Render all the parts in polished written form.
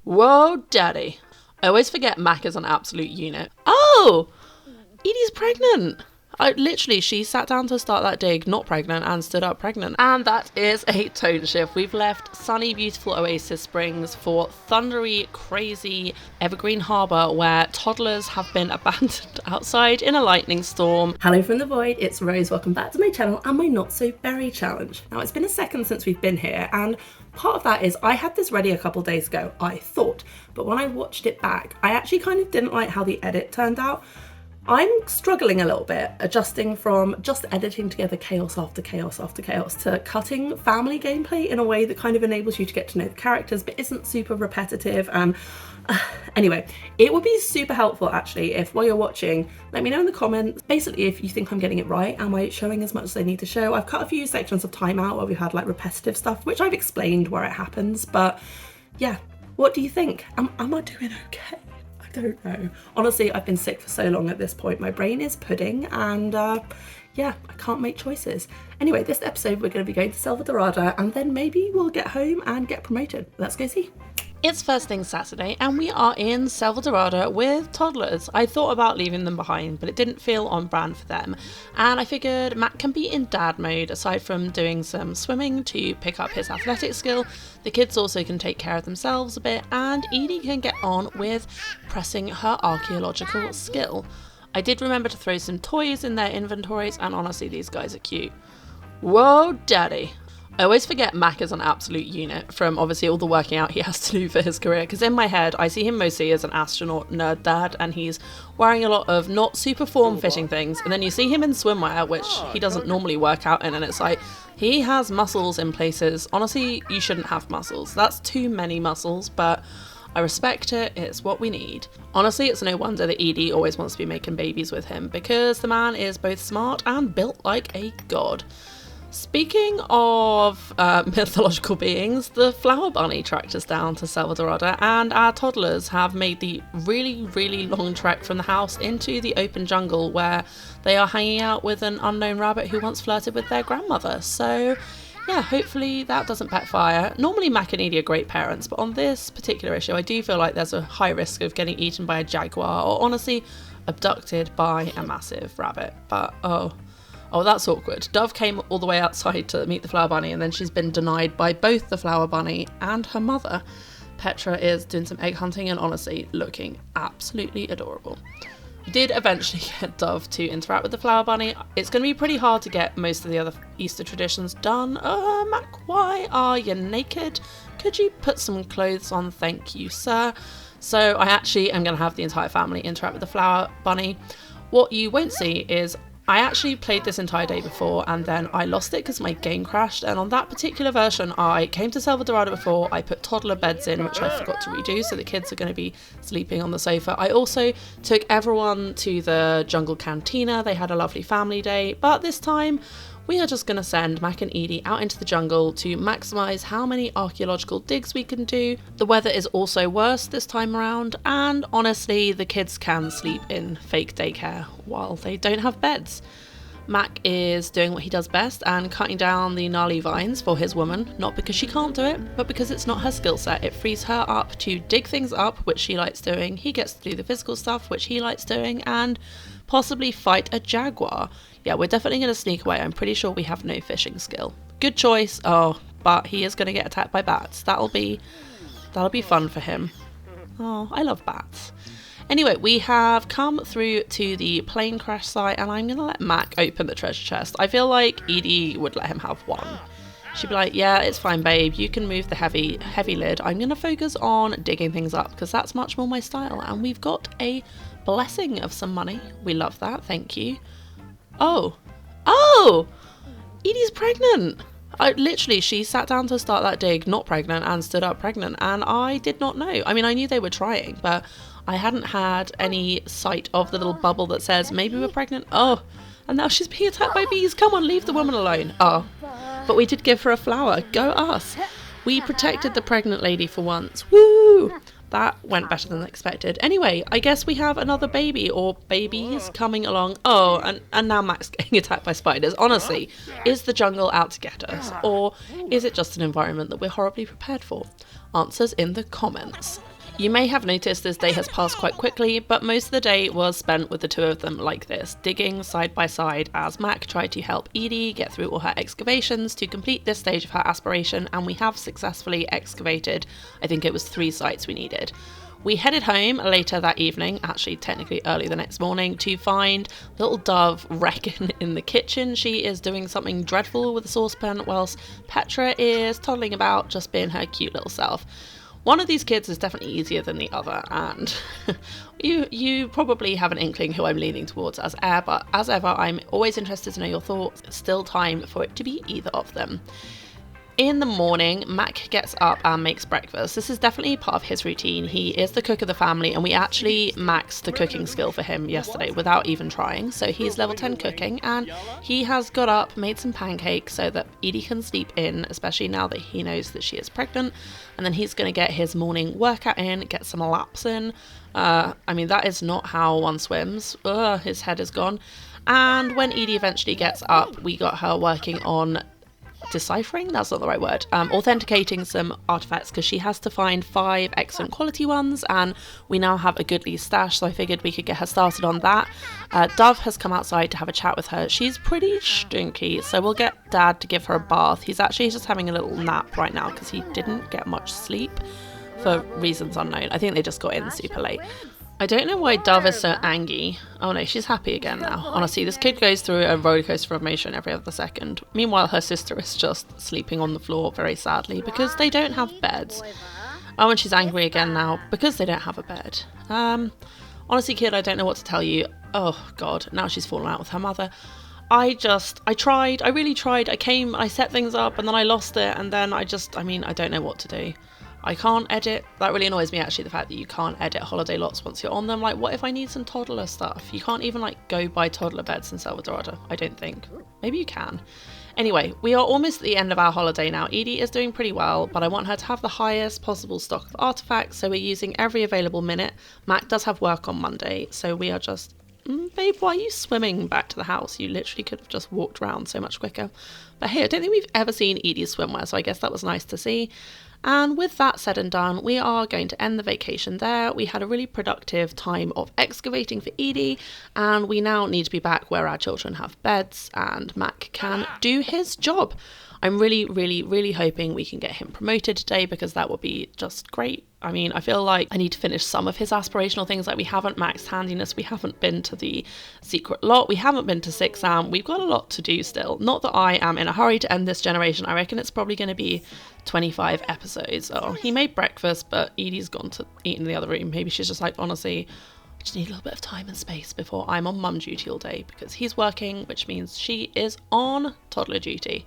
Whoa, daddy. I always forget Mac is an absolute unit. Oh! Edie's pregnant. She sat down to start that dig not pregnant and stood up pregnant. And that is a tone shift. We've left sunny, beautiful Oasis Springs for thundery, crazy Evergreen Harbour, where toddlers have been abandoned outside in a lightning storm. Hello from the void, it's Rose. Welcome back to my channel and my Not So Berry challenge. Now, it's been a second since we've been here, and part of that is I had this ready a couple days ago, I thought, but when I watched it back, I actually kind of didn't like how the edit turned out. I'm struggling a little bit adjusting from just editing together chaos after chaos after chaos to cutting family gameplay in a way that kind of enables you to get to know the characters but isn't super repetitive. And anyway, it would be super helpful actually if while you're watching, let me know in the comments basically if you think I'm getting it right. Am I showing as much as I need to show? I've cut a few sections of time out where we've had like repetitive stuff, which I've explained where it happens, but yeah, what do you think? Am I doing okay? I don't know. Honestly, I've been sick for so long at this point. My brain is pudding and yeah, I can't make choices. Anyway, this episode we're going to be going to Selvadorado and then maybe we'll get home and get promoted. Let's go see. It's first thing Saturday and we are in Selvadorado with toddlers. I thought about leaving them behind, but it didn't feel on brand for them. And I figured Matt can be in dad mode aside from doing some swimming to pick up his athletic skill. The kids also can take care of themselves a bit and Edie can get on with pressing her archaeological skill. I did remember to throw some toys in their inventories and honestly these guys are cute. Whoa, daddy. I always forget Mac is an absolute unit from obviously all the working out he has to do for his career, because in my head I see him mostly as an astronaut nerd dad and he's wearing a lot of not super form-fitting things, and then you see him in swimwear which he doesn't normally work out in, and it's like he has muscles in places. Honestly, you shouldn't have muscles. That's too many muscles, but I respect it, it's what we need. Honestly, it's no wonder that Edie always wants to be making babies with him, because the man is both smart and built like a god. Speaking of mythological beings, the flower bunny tracked us down to Selvadorado and our toddlers have made the really long trek from the house into the open jungle where they are hanging out with an unknown rabbit who once flirted with their grandmother. So yeah, hopefully that doesn't backfire. Normally Mac and Edie are great parents, but on this particular issue I do feel like there's a high risk of getting eaten by a jaguar or honestly abducted by a massive rabbit. But oh, that's awkward. Dove came all the way outside to meet the flower bunny and then she's been denied by both the flower bunny and her mother. Petra is doing some egg hunting and honestly looking absolutely adorable. We did eventually get Dove to interact with the flower bunny. It's going to be pretty hard to get most of the other Easter traditions done. Mac, why are you naked? Could you put some clothes on? Thank you, sir. So I actually am going to have the entire family interact with the flower bunny. What you won't see is I actually played this entire day before and then I lost it because my game crashed, and on that particular version I came to Selvadorado before, I put toddler beds in which I forgot to redo, so the kids are going to be sleeping on the sofa. I also took everyone to the jungle cantina, they had a lovely family day, but this time we are just going to send Mac and Edie out into the jungle to maximise how many archaeological digs we can do. The weather is also worse this time around, and honestly the kids can sleep in fake daycare while they don't have beds. Mac is doing what he does best and cutting down the gnarly vines for his woman, not because she can't do it, but because it's not her skill set. It frees her up to dig things up, which she likes doing. He gets to do the physical stuff, which he likes doing, and possibly fight a jaguar. Yeah, we're definitely going to sneak away. I'm pretty sure we have no fishing skill. Good choice. Oh, but he is going to get attacked by bats. That'll be fun for him. Oh, I love bats. Anyway, we have come through to the plane crash site and I'm going to let Mac open the treasure chest. I feel like Edie would let him have one. She'd be like, yeah, it's fine, babe. You can move the heavy lid. I'm going to focus on digging things up because that's much more my style. And we've got a blessing of some money. We love that. Thank you. Oh, Edie's pregnant. She sat down to start that dig not pregnant and stood up pregnant, and I did not know. I mean, I knew they were trying, but I hadn't had any sight of the little bubble that says maybe we're pregnant. Oh, and now she's being attacked by bees. Come on, leave the woman alone. Oh, but we did give her a flower. Go us. We protected the pregnant lady for once. Woo! That went better than expected. Anyway, I guess we have another baby or babies coming along. Oh, and now Mac's getting attacked by spiders. Honestly, is the jungle out to get us? Or is it just an environment that we're horribly prepared for? Answers in the comments. You may have noticed this day has passed quite quickly, but most of the day was spent with the two of them like this, digging side by side as Mac tried to help Edie get through all her excavations to complete this stage of her aspiration, and we have successfully excavated, I think it was 3 sites we needed. We headed home later that evening, actually technically early the next morning, to find little Dove wrecking in the kitchen. She is doing something dreadful with a saucepan, whilst Petra is toddling about, just being her cute little self. One of these kids is definitely easier than the other, and you probably have an inkling who I'm leaning towards as heir, but as ever, I'm always interested to know your thoughts. It's still time for it to be either of them. In the morning, Mac gets up and makes breakfast. This is definitely part of his routine. He is the cook of the family, and we actually maxed the cooking skill for him yesterday without even trying. So he's level 10 cooking, and he has got up, made some pancakes so that Edie can sleep in, especially now that he knows that she is pregnant. And then he's going to get his morning workout in, get some laps in. I mean, that is not how one swims. His head is gone. And when Edie eventually gets up, we got her working on deciphering, that's not the right word, authenticating some artifacts, because she has to find 5 excellent quality ones, and we now have a goodly stash, so I figured we could get her started on that. Dove has come outside to have a chat with her. She's pretty stinky, so we'll get Dad to give her a bath. He's actually just having a little nap right now because he didn't get much sleep for reasons unknown. I think they just got in super late. I don't know why Dove is so angry. Oh no, she's happy again now. Honestly, this kid goes through a rollercoaster of emotion every other second. Meanwhile, her sister is just sleeping on the floor very sadly because they don't have beds. Oh, and she's angry again now because they don't have a bed. Honestly, kid, I don't know what to tell you. Oh God, now she's fallen out with her mother. I really tried. I set things up and then I lost it, and then I don't know what to do. I can't edit. That really annoys me, actually, the fact that you can't edit holiday lots once you're on them. Like, what if I need some toddler stuff? You can't even, go buy toddler beds in Selvadorado, I don't think. Maybe you can. Anyway, we are almost at the end of our holiday now. Edie is doing pretty well, but I want her to have the highest possible stock of artifacts, so we're using every available minute. Mac does have work on Monday, so we are just... babe, why are you swimming back to the house? You literally could have just walked around so much quicker. But hey, I don't think we've ever seen Edie's swimwear, so I guess that was nice to see. And with that said and done, we are going to end the vacation there. We had a really productive time of excavating for Edie, and we now need to be back where our children have beds and Mac can do his job. I'm really, really, really hoping we can get him promoted today, because that would be just great. I mean, I feel like I need to finish some of his aspirational things. Like, we haven't maxed handiness, we haven't been to the secret lot, we haven't been to 6am. We've got a lot to do still. Not that I am in a hurry to end this generation. I reckon it's probably going to be 25 episodes. Oh, he made breakfast, but Edie's gone to eat in the other room. Maybe she's just like, honestly, I just need a little bit of time and space before I'm on mum duty all day, because he's working, which means she is on toddler duty.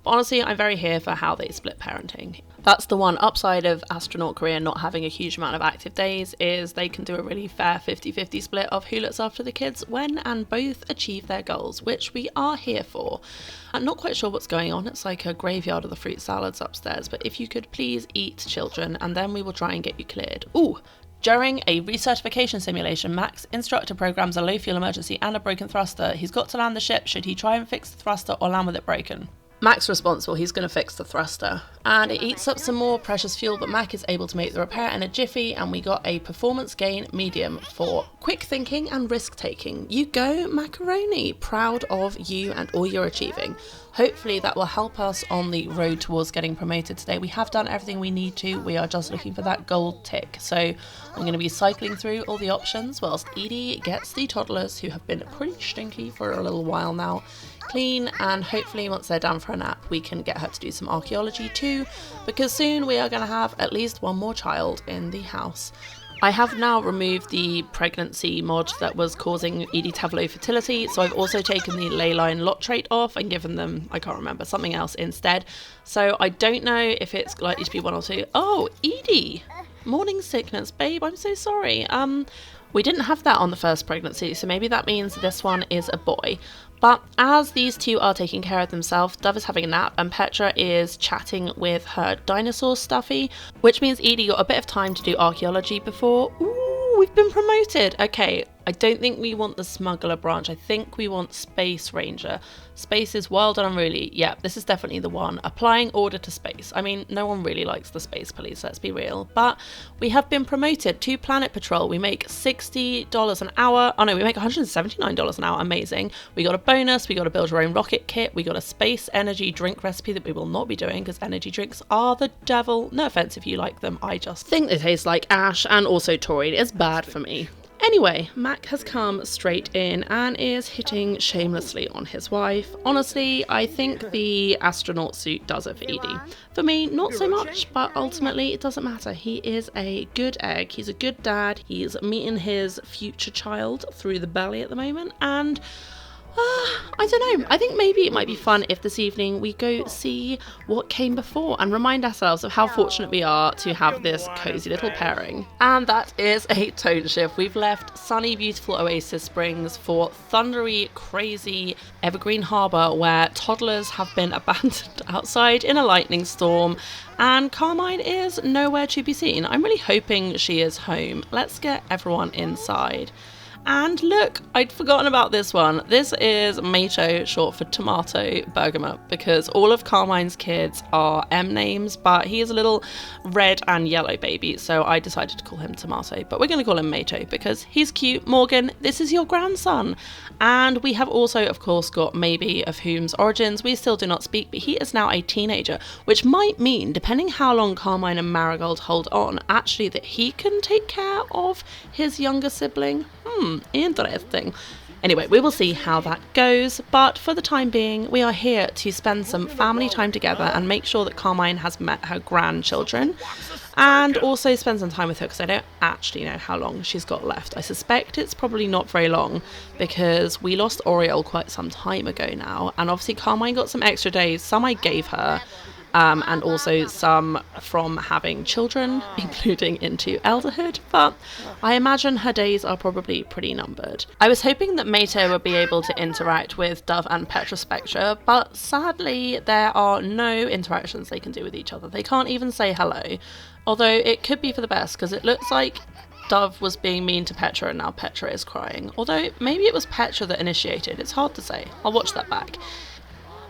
But honestly, I'm very here for how they split parenting. That's the one upside of astronaut career not having a huge amount of active days, is they can do a really fair 50-50 split of who looks after the kids when and both achieve their goals, which we are here for. I'm not quite sure what's going on. It's like a graveyard of the fruit salads upstairs, but if you could please eat, children, and then we will try and get you cleared. Ooh! During a recertification simulation, Mac's instructor programs a low fuel emergency and a broken thruster. He's got to land the ship. Should he try and fix the thruster or land with it broken? Mac's responsible, he's going to fix the thruster. And it eats up some more precious fuel, but Mac is able to make the repair in a jiffy, and we got a performance gain medium for quick thinking and risk taking. You go, Macaroni! Proud of you and all you're achieving. Hopefully that will help us on the road towards getting promoted today. We have done everything we need to. We are just looking for that gold tick. So I'm going to be cycling through all the options whilst Edie gets the toddlers, who have been pretty stinky for a little while now, clean, and hopefully once they're down for a nap we can get her to do some archaeology too, because soon we are going to have at least one more child in the house. I have now removed the pregnancy mod that was causing Edie to have low fertility, so I've also taken the ley line lot trait off and given them, I can't remember, something else instead. So I don't know if it's likely to be one or two. Oh, Edie! Morning sickness, babe, I'm so sorry. We didn't have that on the first pregnancy, so maybe that means this one is a boy. But as these two are taking care of themselves, Dove is having a nap and Petra is chatting with her dinosaur stuffy, which means Edie got a bit of time to do archaeology before... Ooh, we've been promoted! Okay, I don't think we want the smuggler branch. I think we want Space Ranger. Space is wild and unruly. Yeah, this is definitely the one. Applying order to space. I mean, no one really likes the space police, let's be real. But we have been promoted to Planet Patrol. We make $60 an hour. Oh no, we make $179 an hour. Amazing. We got a bonus. We got to build your own rocket kit. We got a space energy drink recipe that we will not be doing because energy drinks are the devil. No offense if you like them. I just think they taste like ash, and also taurine is bad for me. Anyway, Mac has come straight in and is hitting shamelessly on his wife. Honestly, I think the astronaut suit does it for Edie. For me, not so much, but ultimately it doesn't matter. He is a good egg, he's a good dad, he's meeting his future child through the belly at the moment, and I don't know. I think maybe it might be fun if this evening we go see what came before and remind ourselves of how fortunate we are to have this cozy little pairing. And that is a tone shift. We've left sunny, beautiful Oasis Springs for thundery, crazy Evergreen Harbour, where toddlers have been abandoned outside in a lightning storm, and Carmine is nowhere to be seen. I'm really hoping she is home. Let's get everyone inside. And look, I'd forgotten about this one. This is Mato, short for Tomato Bergamot, because all of Carmine's kids are M names, but he is a little red and yellow baby, so I decided to call him Tomato. But we're going to call him Mato because he's cute. Morgan, this is your grandson. And we have also, of course, got Maybe, of whom's origins we still do not speak, but he is now a teenager, which might mean, depending how long Carmine and Marigold hold on, actually that he can take care of his younger sibling. Interesting. Anyway, we will see how that goes, but for the time being, we are here to spend some family time together and make sure that Carmine has met her grandchildren, and also spend some time with her because I don't actually know how long she's got left. I suspect it's probably not very long because we lost Oriole quite some time ago now, and obviously Carmine got some extra days. Some I gave her, and also some from having children, including into elderhood, but I imagine her days are probably pretty numbered. I was hoping that Mato would be able to interact with Dove and Petra Spectra, but sadly there are no interactions they can do with each other. They can't even say hello, although it could be for the best because it looks like Dove was being mean to Petra and now Petra is crying, although maybe it was Petra that initiated. It's hard to say. I'll watch that back.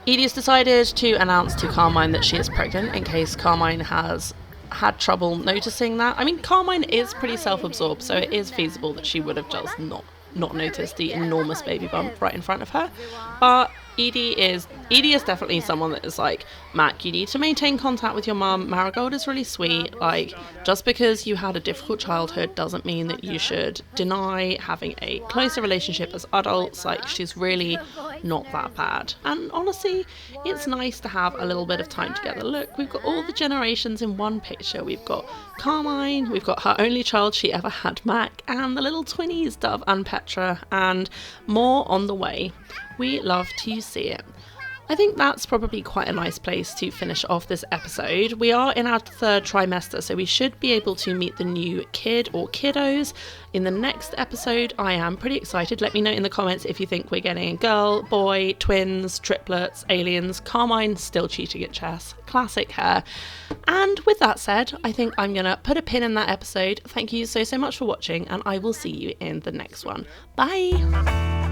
Edie has decided to announce to Carmine that she is pregnant in case Carmine has had trouble noticing that. I mean, Carmine is pretty self-absorbed, so it is feasible that she would have just not noticed the enormous baby bump right in front of her. But Edie is definitely someone that is like, Mac, you need to maintain contact with your mum. Marigold is really sweet. Like, just because you had a difficult childhood doesn't mean that you should deny having a closer relationship as adults. Like, she's really not that bad. And honestly, it's nice to have a little bit of time together. Look, we've got all the generations in one picture. We've got Carmine, we've got her only child she ever had, Mac, and the little twinnies, Dove and Petra, and more on the way. We love to see it. I think that's probably quite a nice place to finish off this episode. We are in our third trimester, so we should be able to meet the new kid or kiddos in the next episode. I am pretty excited. Let me know in the comments if you think we're getting a girl, boy, twins, triplets, aliens. Carmine still cheating at chess. Classic hair. And with that said, I think I'm going to put a pin in that episode. Thank you so much for watching, and I will see you in the next one. Bye!